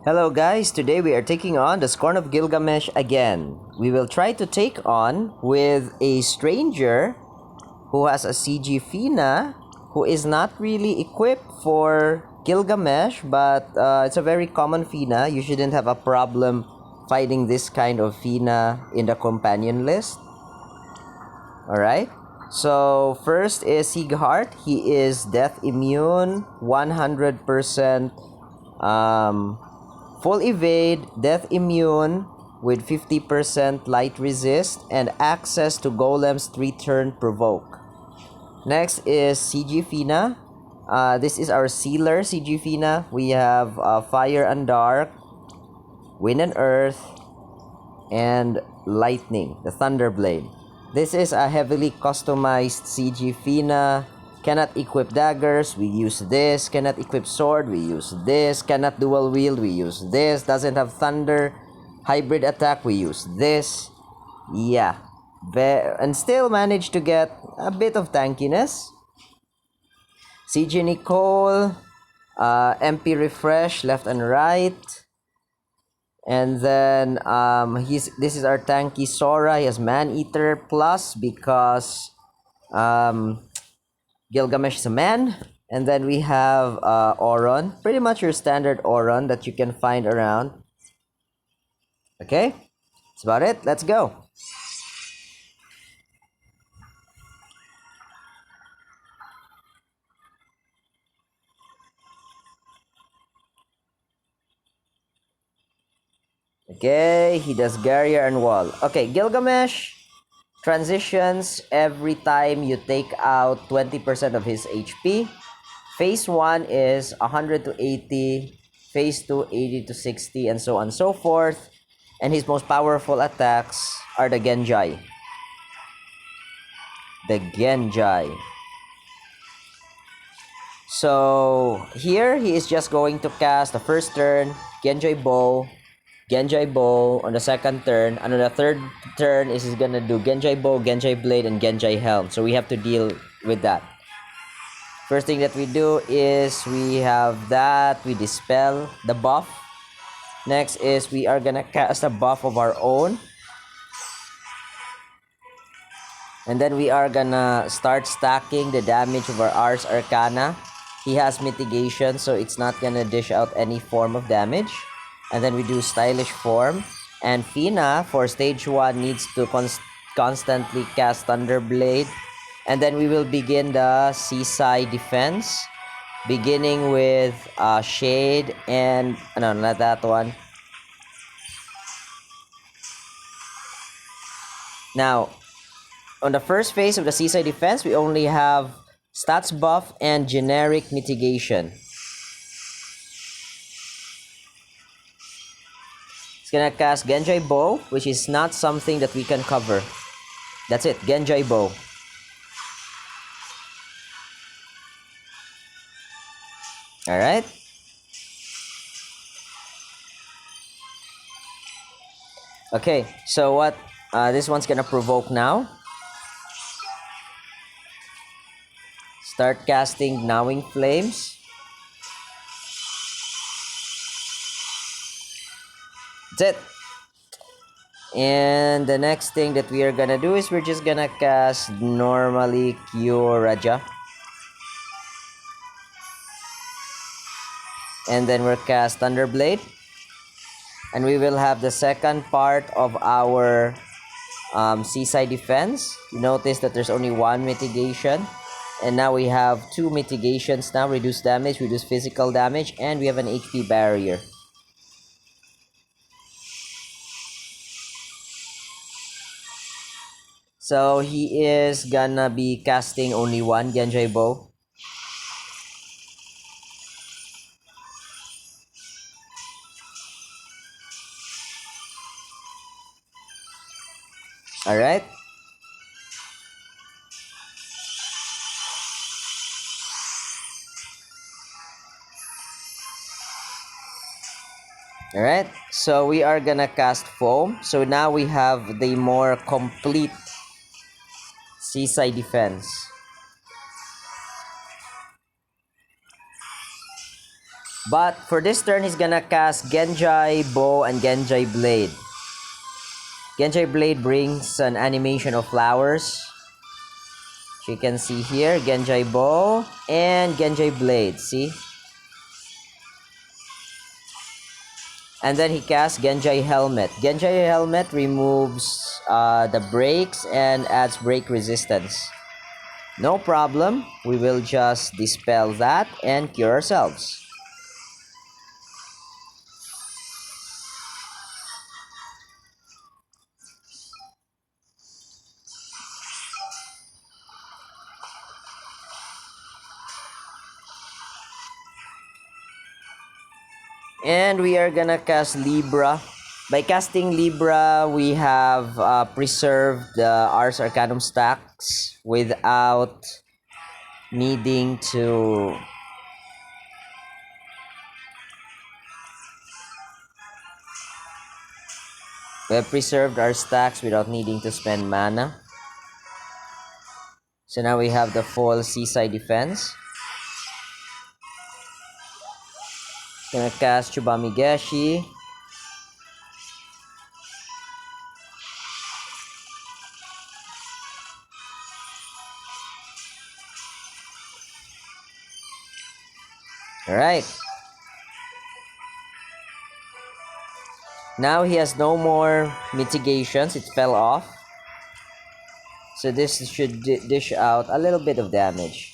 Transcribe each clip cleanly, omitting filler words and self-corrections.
Hello guys, today we are taking on the Scorn of Gilgamesh again. We will try to take on with a stranger who has a CG Fina who is not really equipped for Gilgamesh, but it's a very common Fina. You shouldn't have a problem fighting this kind of Fina in the companion list. Alright, so first is Siegheart. He is death immune, 100% full evade, death immune with 50% light resist, and access to golems 3-turn provoke. Next is CG Fina. This is our sealer CG Fina. We have fire and dark, wind and earth, and lightning, the Thunderblade. This is a heavily customized CG Fina. Cannot equip daggers, we use this. Cannot equip sword, we use this. Cannot dual wield, we use this. Doesn't have thunder, hybrid attack, we use this. Yeah, and still manage to get a bit of tankiness. CG Nicole, MP refresh left and right. And then this is our tanky Sora. He has Man-Eater plus because Gilgamesh is a man. And then we have Auron. Pretty much your standard Auron that you can find around. Okay, that's about it. Let's go. Okay, he does Garrier and Wall. Okay, Gilgamesh transitions every time you take out 20% of his HP. Phase 1 is 100 to 80, Phase 2 80 to 60, and so on and so forth. And his most powerful attacks are the Genji. The Genji. So here he is just going to cast the first turn, Genji Bow, on the second turn, and on the third turn is he's gonna do Genji Bow, Genji Blade, and Genji Helm. So we have to deal with that. First thing that we do is we have that, we dispel the buff. Next is we are gonna cast a buff of our own. And then we are gonna start stacking the damage of our Ars Arcana. He has mitigation, so it's not gonna dish out any form of damage. And then we do Stylish Form. And Fina, for stage 1, needs to constantly cast Thunderblade. And then we will begin the Seaside Defense, beginning with Shade and... no, not that one. Now, on the first phase of the Seaside Defense, we only have Stats Buff and Generic Mitigation. Gonna cast Genji Bow, which is not something that we can cover. That's it, Genji Bow. Alright. Okay, so what this one's gonna provoke now. Start casting Gnawing Flames. That's it. And the next thing that we are gonna do is we're just gonna cast normally Cure Raja. And then we'll cast Thunderblade. And we will have the second part of our Seaside Defense. You notice that there's only one mitigation. And now we have 2 mitigations now. Reduce damage, reduce physical damage, and we have an HP barrier. So he is gonna be casting only one Genji Bow. Alright. Alright, so we are gonna cast Foam. So now we have the more complete Seaside Defense. But for this turn, he's gonna cast Genji Bow and Genji Blade. Genji Blade brings an animation of flowers. You can see here, Genji Bow and Genji Blade, see? And then he casts Genji Helmet. Genji Helmet removes the breaks and adds break resistance. No problem, we will just dispel that and cure ourselves. And we are gonna cast Libra. By casting Libra, we have preserved the Ars Arcanum stacks without needing to we have preserved our stacks without needing to spend mana. So now we have the full Seaside defense. Gonna cast Chubamigeshi. Alright. Now he has no more mitigations, it fell off. So this should dish out a little bit of damage.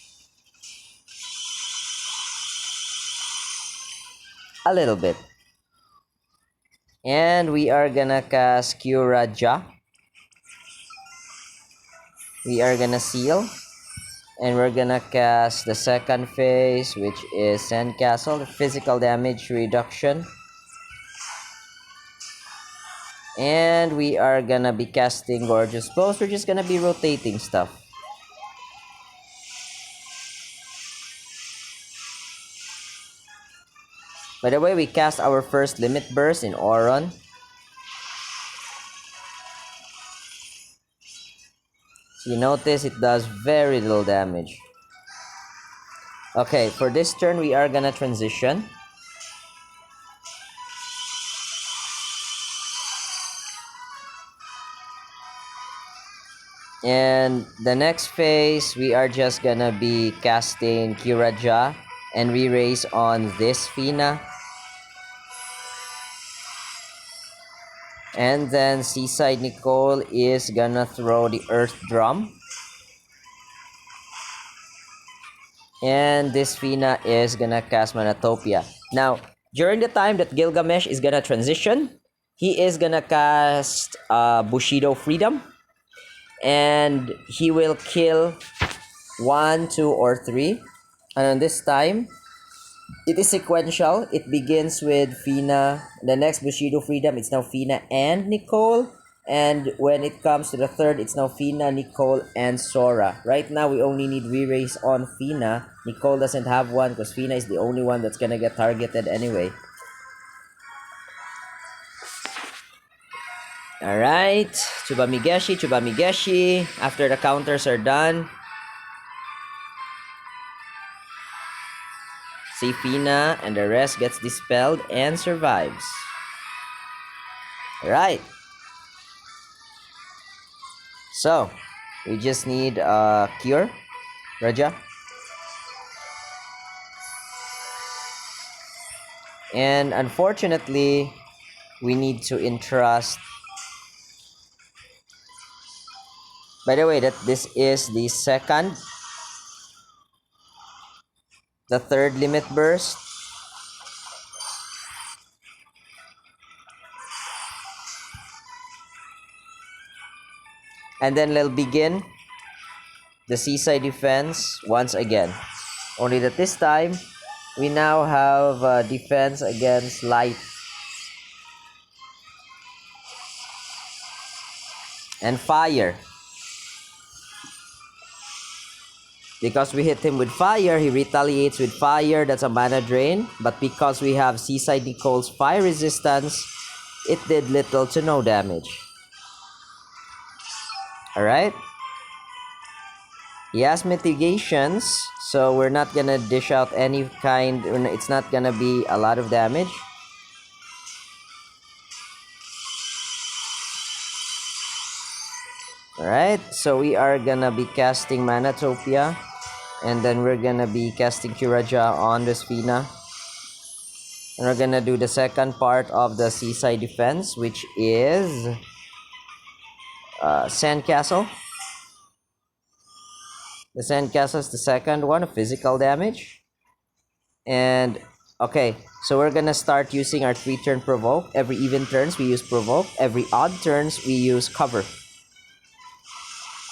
A little bit. And we are gonna cast Kyuraja. We are gonna seal. And we're gonna cast the second phase, which is Sandcastle, physical damage reduction. And we are gonna be casting Gorgeous Blows. We're just gonna be rotating stuff. By the way, we cast our first Limit Burst in Auron. So you notice it does very little damage. Okay, for this turn, we are gonna transition. And the next phase, we are just gonna be casting Kyuraja and re-raise on this Fina. And then Seaside Nicole is gonna throw the Earth Drum. And this Fina is gonna cast Manatopia. Now, during the time that Gilgamesh is gonna transition, he is gonna cast Bushido Freedom. And he will kill 1, 2, or 3. And this time, it is sequential. It begins with Fina. The next Bushido Freedom, it's now Fina and Nicole. And when it comes to the third, it's now Fina, Nicole, and Sora. Right now, we only need re-raise on Fina. Nicole doesn't have one because Fina is the only one that's gonna get targeted anyway. Alright, Chubamigeshi. After the counters are done, see Fina and the rest gets dispelled and survives. Alright. So, we just need a cure, Raja. And unfortunately, we need to entrust. By the way, that this is the third Limit Burst. And then we'll begin the Seaside defense once again. Only that this time, we now have defense against light and fire. Because we hit him with fire, he retaliates with fire. That's a mana drain. But because we have Seaside Nicole's fire resistance, it did little to no damage. Alright? He has mitigations, so we're not gonna dish out any kind. It's not gonna be a lot of damage. Alright, so we are gonna be casting Manatopia, and then we're gonna be casting Kiraja on the Sphina. And we're gonna do the second part of the Seaside Defense, which is Sandcastle. The Sandcastle is the second one of physical damage. And okay, so we're gonna start using our 3-turn provoke. Every even turns we use provoke. Every odd turns we use cover.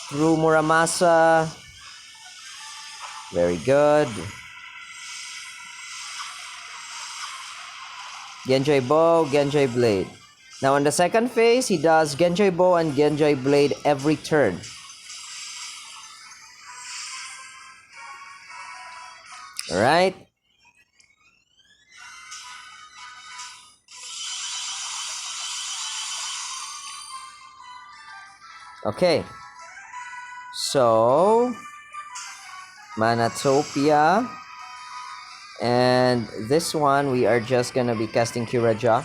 Through Muramasa. Very good. Genji Bow, Genji Blade. Now on the second phase, he does Genji Bow and Genji Blade every turn. Alright. Okay. So, Manatopia. And this one, we are just gonna be casting Kiraja.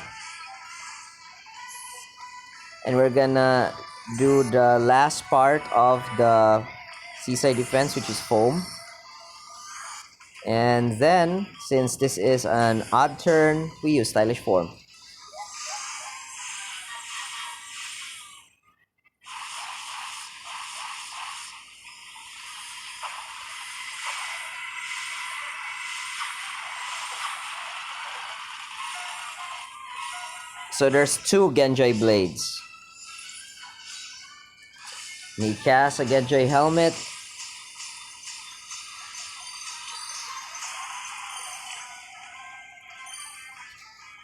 And we're gonna do the last part of the Seaside Defense, which is Foam. And then, since this is an odd turn, we use Stylish Form. So there's 2 Genji Blades. He casts a Genji Helmet.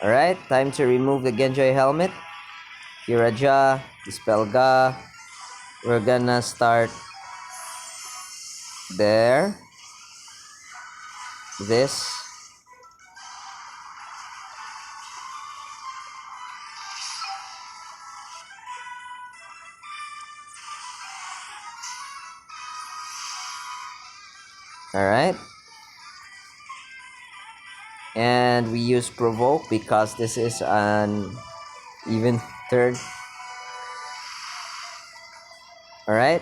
Alright, time to remove the Genji Helmet. Kiraja, Dispel Ga. We're gonna start there. This. Alright. And we use Provoke because this is an even turn. Alright.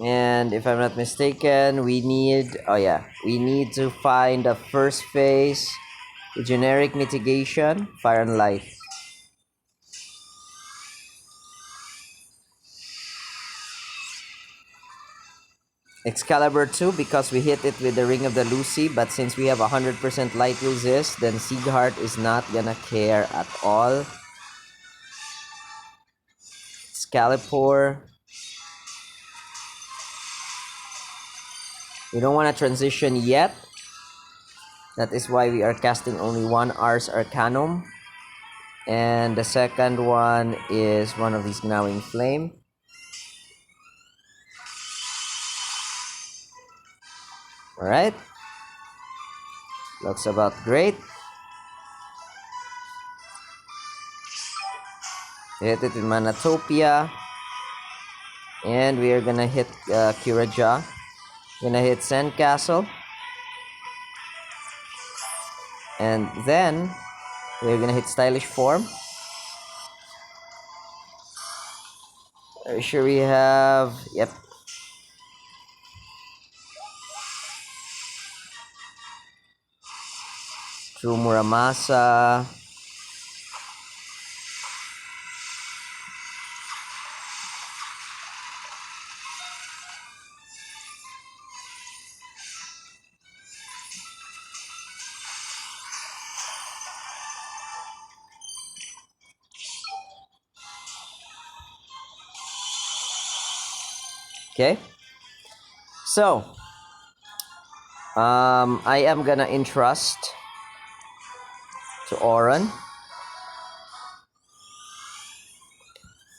And if I'm not mistaken, we need to find the first phase, the generic mitigation, Fire and Light. Excalibur 2 because we hit it with the Ring of the Lucy, but since we have 100% light resist, then Siegheart is not gonna care at all. Excalibur. We don't want to transition yet. That is why we are casting only one Ars Arcanum. And the second one is one of these Gnawing Flame. Alright. Looks about great. Hit it with Manatopia. And we are gonna hit Kiraja. Gonna hit Sandcastle. And then we're gonna hit Stylish Form. Are you sure we have... Yep. True Muramasa. Okay. So, I am gonna entrust to Oran.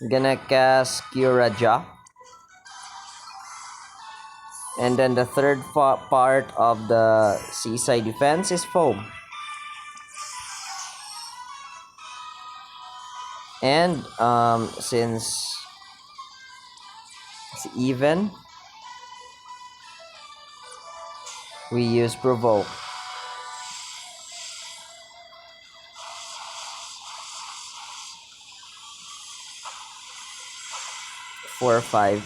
I'm gonna cast Kiraja. And then the third part of the Seaside Defense is Foam. And since it's even, we use provoke. 4 or 5.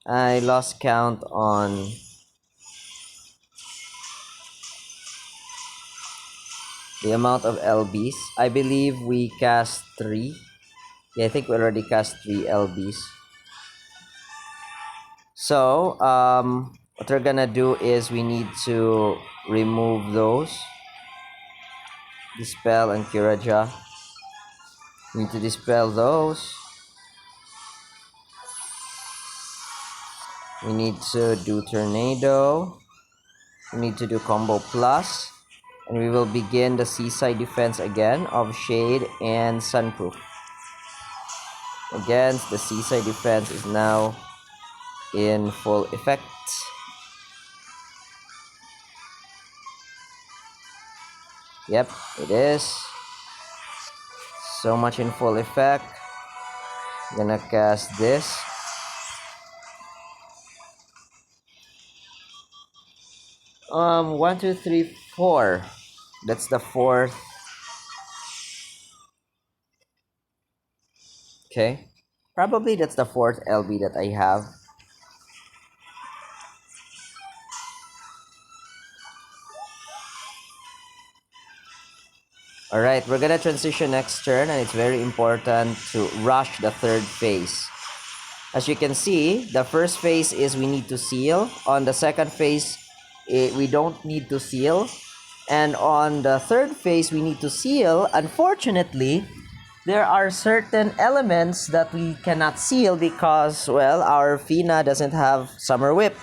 I lost count on the amount of LBs. I believe we cast 3. Yeah, I think we already cast 3 LBs. So, what we're gonna do is we need to remove those. Dispel and Kiraja. We need to dispel those. We need to do Tornado. We need to do Combo Plus. And we will begin the Seaside defense again of Shade and Sunproof. Again, the Seaside defense is now in full effect. Yep, it is. So much in full effect. I'm gonna cast this. 1, 2, 3, 4. That's the 4th. Okay. Probably that's the 4th LB that I have. Alright, we're gonna transition next turn, and it's very important to rush the 3rd phase. As you can see, the first phase is we need to seal. On the second phase, we don't need to seal. And on the 3rd phase, we need to seal. Unfortunately, there are certain elements that we cannot seal because, well, our Fina doesn't have Summer Whip.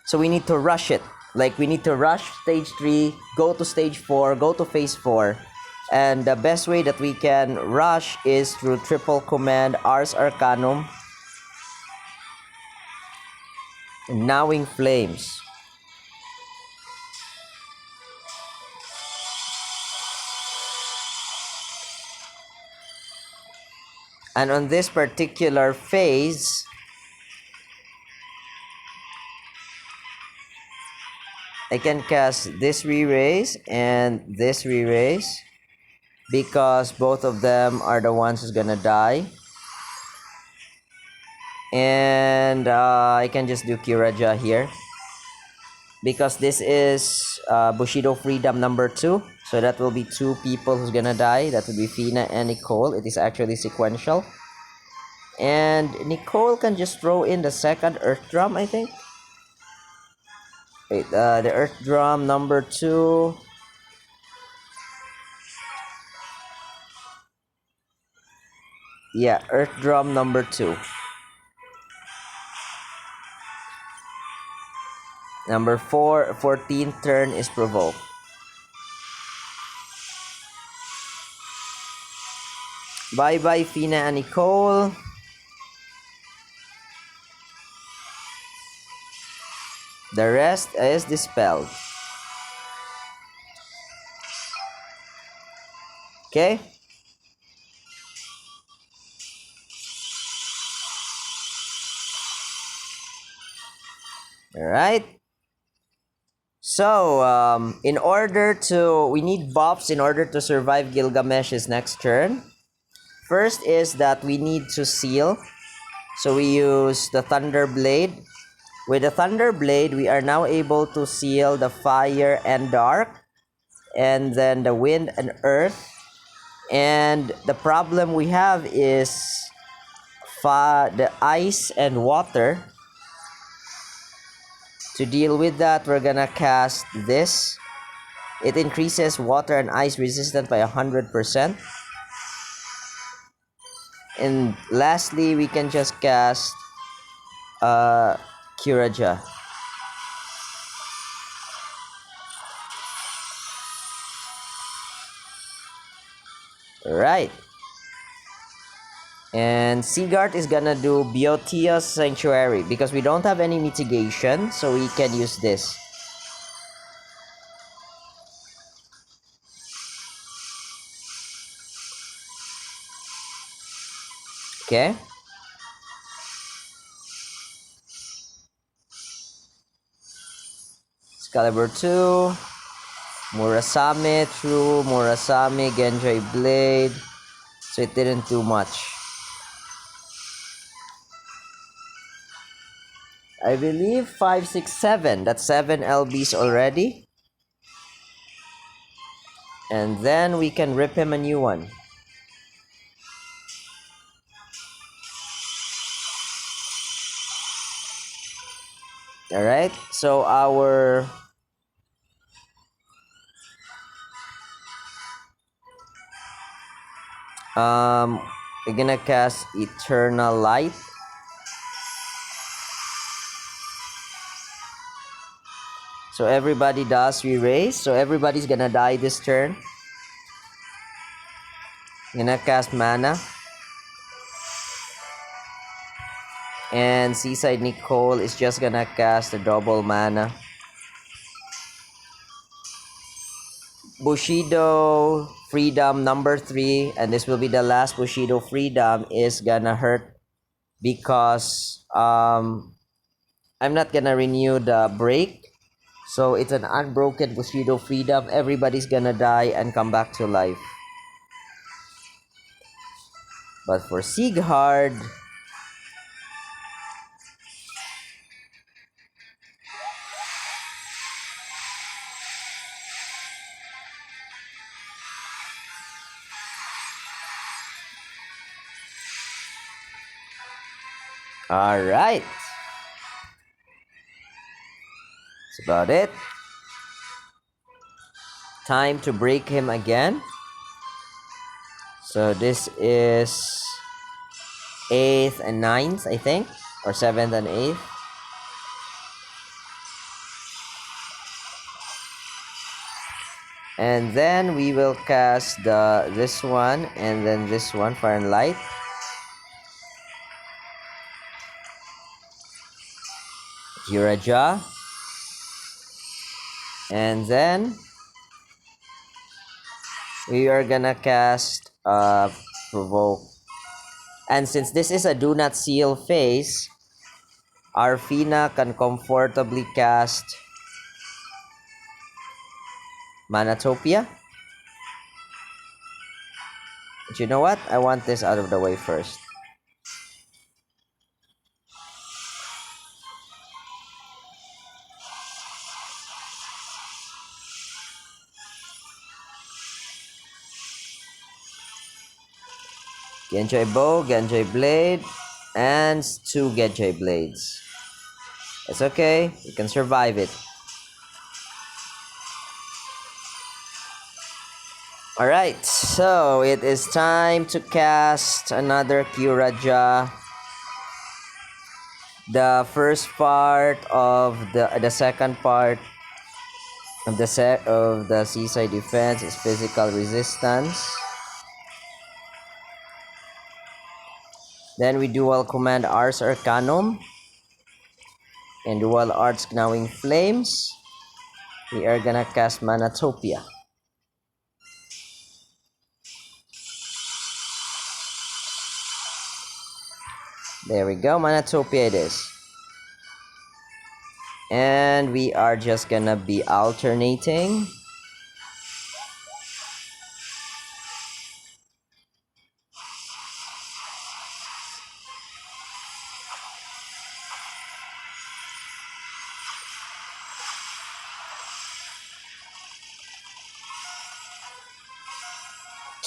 So we need to rush it. Like, we need to rush stage 3, go to stage 4, go to phase 4. And the best way that we can rush is through triple command Ars Arcanum, Gnawing Flames. And on this particular phase, I can cast this re-raise and this re-raise because both of them are the ones who's gonna die. And I can just do Kiraja here because this is Bushido Freedom number 2. So that will be 2 people who's gonna die. That will be Fina and Nicole. It is actually sequential. And Nicole can just throw in the second Earth Drum, I think. Wait, the Earth Drum number 2. Yeah, Earth Drum number 2. Number 4, 14th turn is Provoke. Bye-bye, Fina and Nicole. The rest is dispelled. Okay? Alright. So, we need buffs in order to survive Gilgamesh's next turn. First is that we need to seal. So we use the Thunder Blade. With the Thunder Blade, we are now able to seal the Fire and Dark, and then the Wind and Earth. And the problem we have is the Ice and Water. To deal with that, we're gonna cast this. It increases water and ice resistance by 100%. And lastly, we can just cast Kiraja. Right. And Seagard is gonna do Biotia's Sanctuary because we don't have any mitigation, so we can use this. Okay. Excalibur 2. Murasame, True, Murasame, Genji Blade. So it didn't do much. I believe 5, 6, 7. That's 7 LBs already. And then we can rip him a new one. Alright, so we're gonna cast Eternal Light. So everybody does re-raise. So everybody's gonna die this turn. Gonna cast mana. And Seaside Nicole is just gonna cast a double mana. Bushido Freedom number 3, and this will be the last Bushido Freedom, is gonna hurt because I'm not gonna renew the break. So it's an unbroken Bushido Freedom. Everybody's gonna die and come back to life. But for Sieghard, alright. That's about it. Time to break him again. So this is 8th and 9th, I think. Or 7th and 8th. And then we will cast this one and then this one, Fire and Light. Jiraja. And then we are gonna cast Provoke. And since this is a Do Not Seal phase, Arfina can comfortably cast Manatopia. But you know what? I want this out of the way first. Genji Bow, Genji Blade, and 2 Genji Blades. It's okay, you can survive it. Alright, so it is time to cast another Kyuraja. The first part of the second part of the Seaside Defense is Physical Resistance. Then we dual command Ars Arcanum and dual Arts Gnawing Flames. We are gonna cast Manatopia. There we go, Manatopia it is. And we are just gonna be alternating.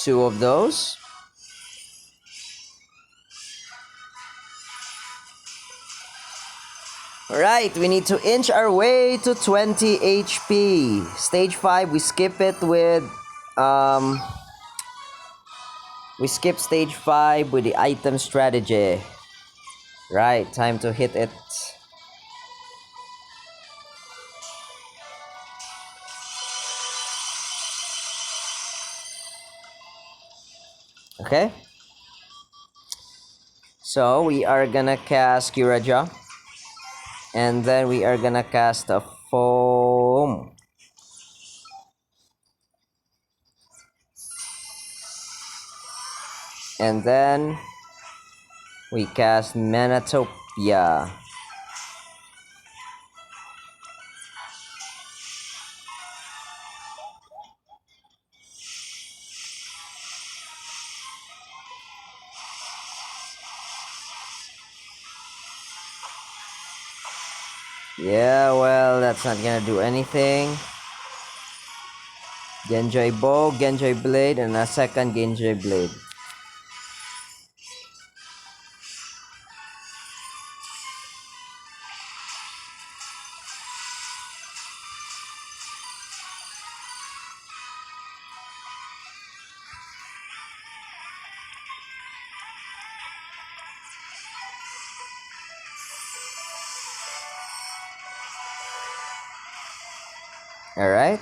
Two of those. Alright, we need to inch our way to 20 HP. Stage 5, we skip it with we skip stage 5 with the item strategy. Right, time to hit it. Okay. So we are gonna cast Kyuraja. And then we are gonna cast a foam. And then We cast Manatopia. Yeah, well, that's not gonna do anything. Genji Bow, Genji Blade, and a second Genji Blade. Alright.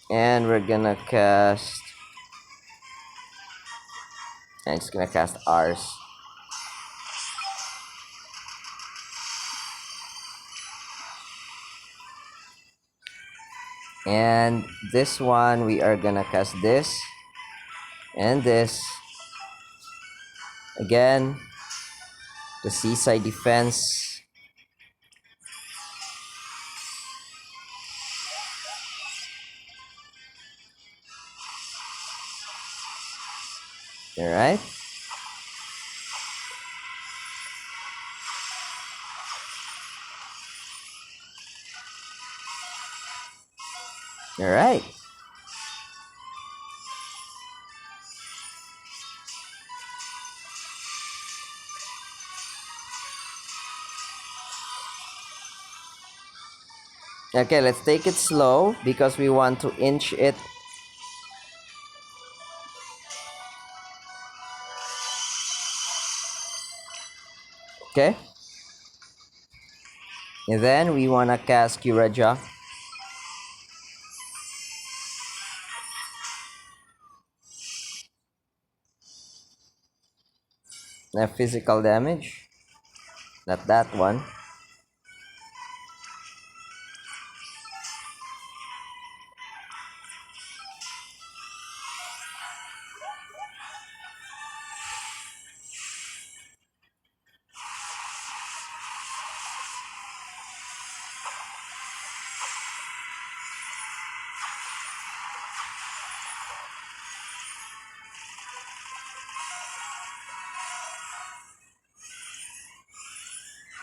And we're gonna cast... And it's gonna cast ours. And this one, we are gonna cast this. And this. Again. The Seaside Defense. Alright. Alright. Okay, let's take it slow because we want to inch it. Okay. And then we wanna cast Kiraja. Physical damage. Not that one.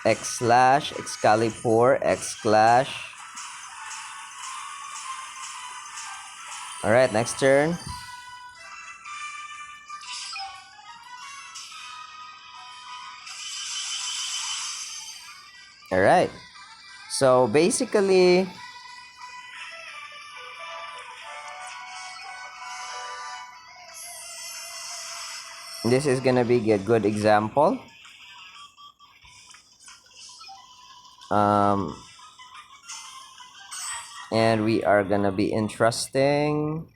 X slash Excalibur, X slash. Alright, next turn. Alright. So basically, this is gonna be a good example. And we are gonna be entrusting.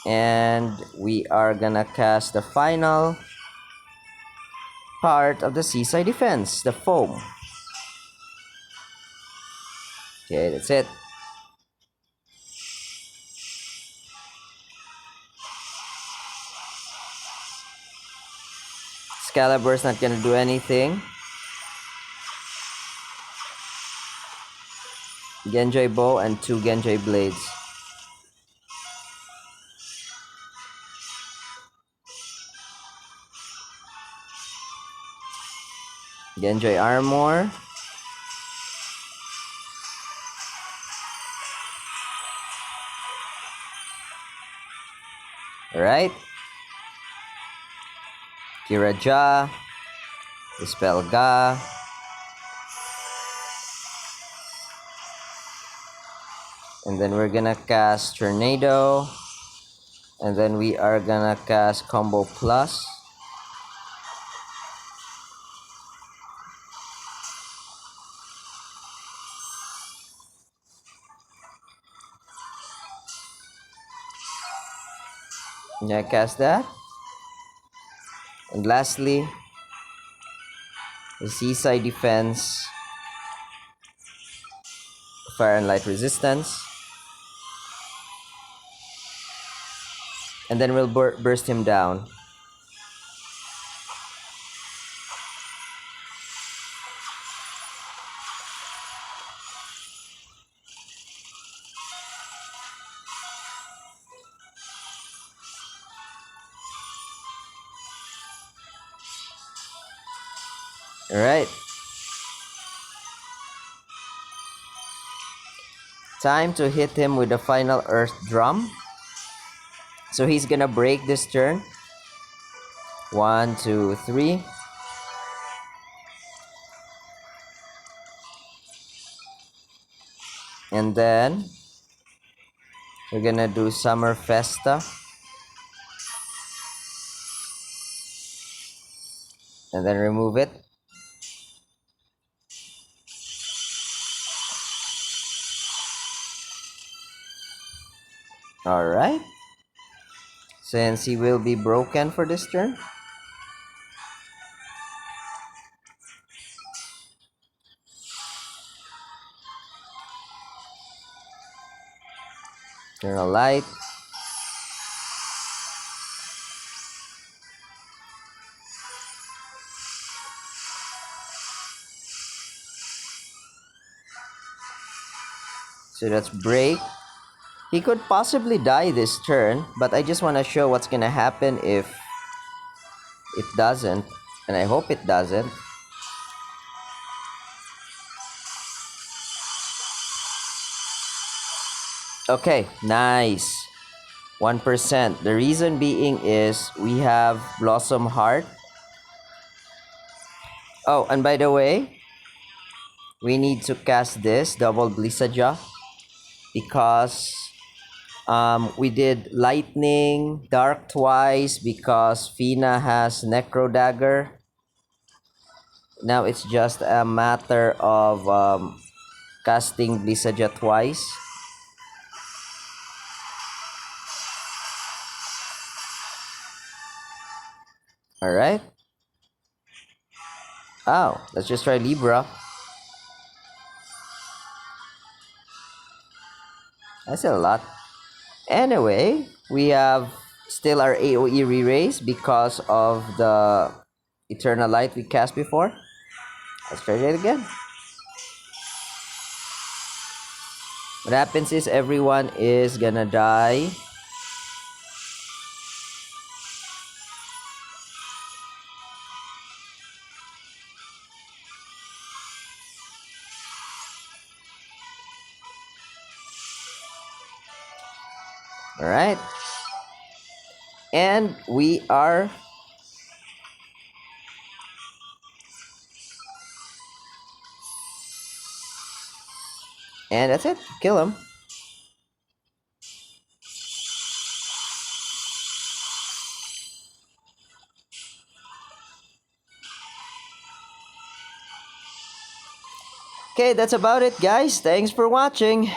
And we are gonna cast the final part of the Seaside Defense, the foam. Okay, that's it. Excalibur's not gonna do anything. Genji Bow and 2 Genji Blades. Genji Armor. Alright. Kiraja. Dispel Ga. And then we're gonna cast Tornado. And then we are gonna cast Combo Plus. Yeah, cast that. And lastly, the Seaside Defense, Fire and Light Resistance. and then we'll burst him down. Alright. Time to hit him with the final earth drum. So he's gonna break this turn. 1, 2, 3. And then we're gonna do Summer Festa. And then remove it. Alright. Since he will be broken for this turn. Turn a light. So that's break. He could possibly die this turn, but I just want to show what's gonna happen if it doesn't, and I hope it doesn't. Okay, nice. 1%. The reason being is we have Blossom Heart. Oh, and by the way, we need to cast this double Blisaja because we did Lightning, Dark twice because Fina has Necro Dagger. Now it's just a matter of casting Blisaja twice. Alright. Oh, let's just try Libra. That's a lot. Anyway, we have still our AoE re-raise because of the Eternal Light we cast before. Let's try it again. What happens is everyone is gonna die. Alright. And we are... And that's it. Kill him. Okay, that's about it, guys. Thanks for watching.